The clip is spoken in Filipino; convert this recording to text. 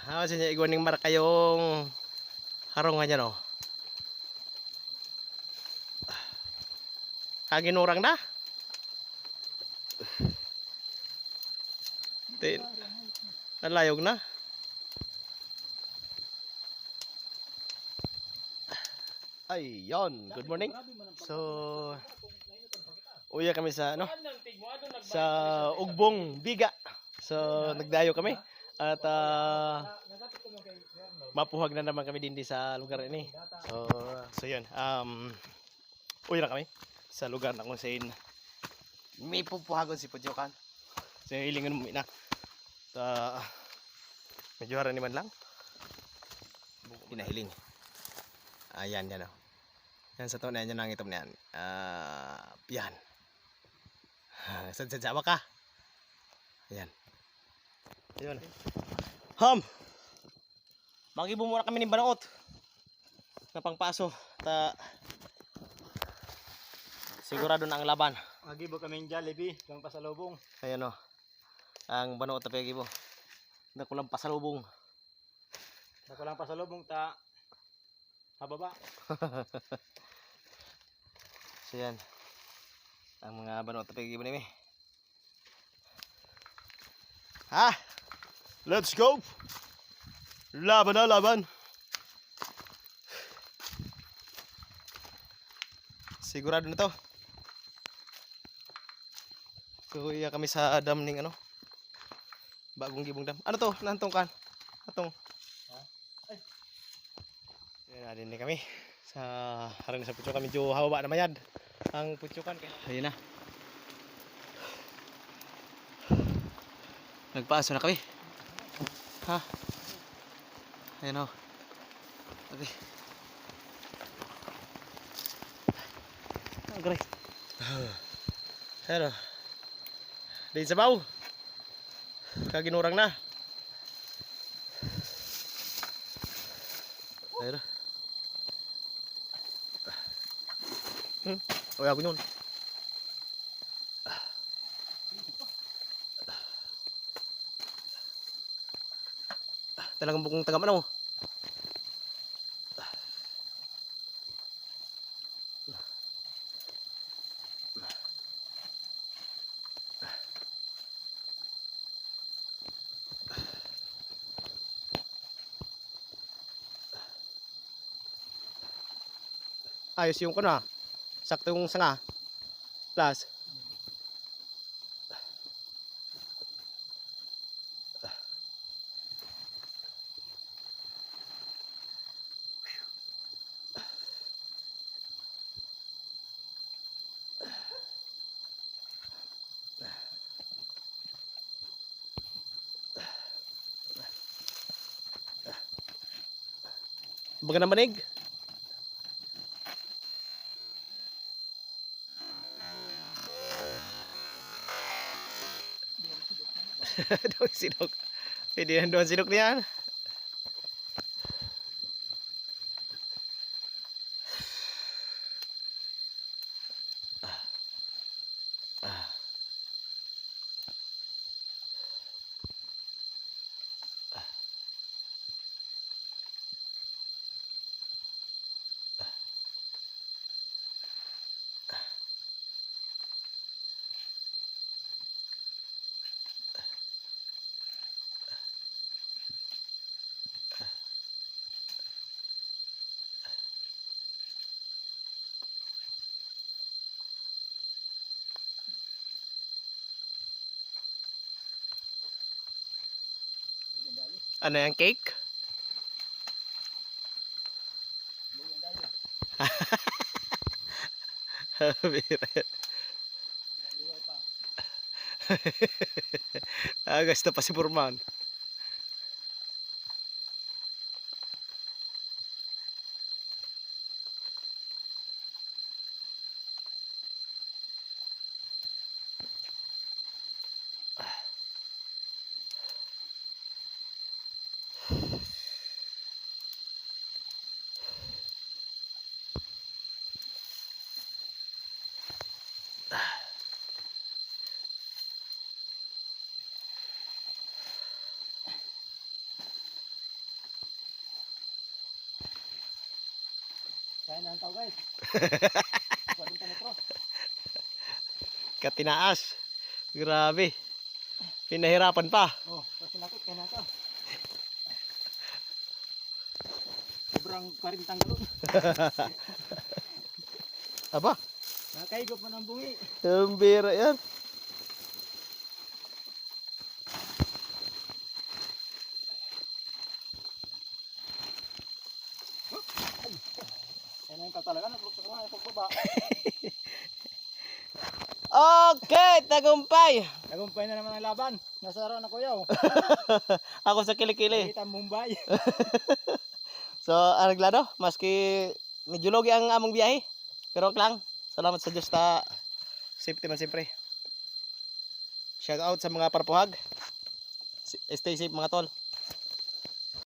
Sinya igwan ning mar kayong harong nga no. Kaginurang na. Nalayog na. Ayun, good morning. So, uya kami sa sa Ugbong Biga. So, nagdayo kami at mapuhag na naman kami din sa lugar ini. So yun. Uya na kami sa lugar na kung saan may pupuhagon si Pudyokan. So, hilingan mo na. Medyo hara naman lang. Hinahiling. Ayan, yan o. Yan sa to na yan ang itom na yan. Yan. Sadsadsawa ka. Ayan. Ayan. Magibo muna kami ng banaot. Na pangpaso. Sigurado na ang laban. Magibo kami ng Jollibee. Lang pasalubong. Ayan o. Ang banaot na pagibo. Nakulang pasalubong. Nakulang pasalubong hababa. So yan. Ang mga banaot na pagibo nimi. Let's go! Laban na laban! Sigurado na to. So iya kami sa dam ning bagong gibong dam. Ano to? Nantong kan? Atong. Yan din kami sa harang sa Putyokan. Medyo haba na mayad ang Putyokan kaya. Ayun na. Nagpaaso na kami. Ayun o. Okay. Agray. Pero din sa baw. Kaginurang na. Pero ako yun. Talagang bukong tagaman mo. Ayos yung sakto yung sanga. Plus. Baga na manig. Doon sinok. Pwede yan doon sinok niyan. Ano yung cake? Gusto pa si Purman. Kaya na ang tao guys. Pwede ka metro. Katinaas. Grabe. Pinahirapan pa. Oh, kasi nakit kaya na ito. Sobrang 40 galon. Aba, Nakaigo pa ng bungi. tumbira yan. Kaya na yung talaga. Nagluksa ko nga pagbaba. Okay, tagumpay. Nagumpay na naman ang laban. Nasa araw na kuyaw. Ako sa kilikili. Kita Mumbai. So, araglado, maski medyo logi ang among biyahe. Pero okay lang. Salamat sa Diyos ta safety man siyempre. Shout out sa mga parpuhag. Stay safe mga tol.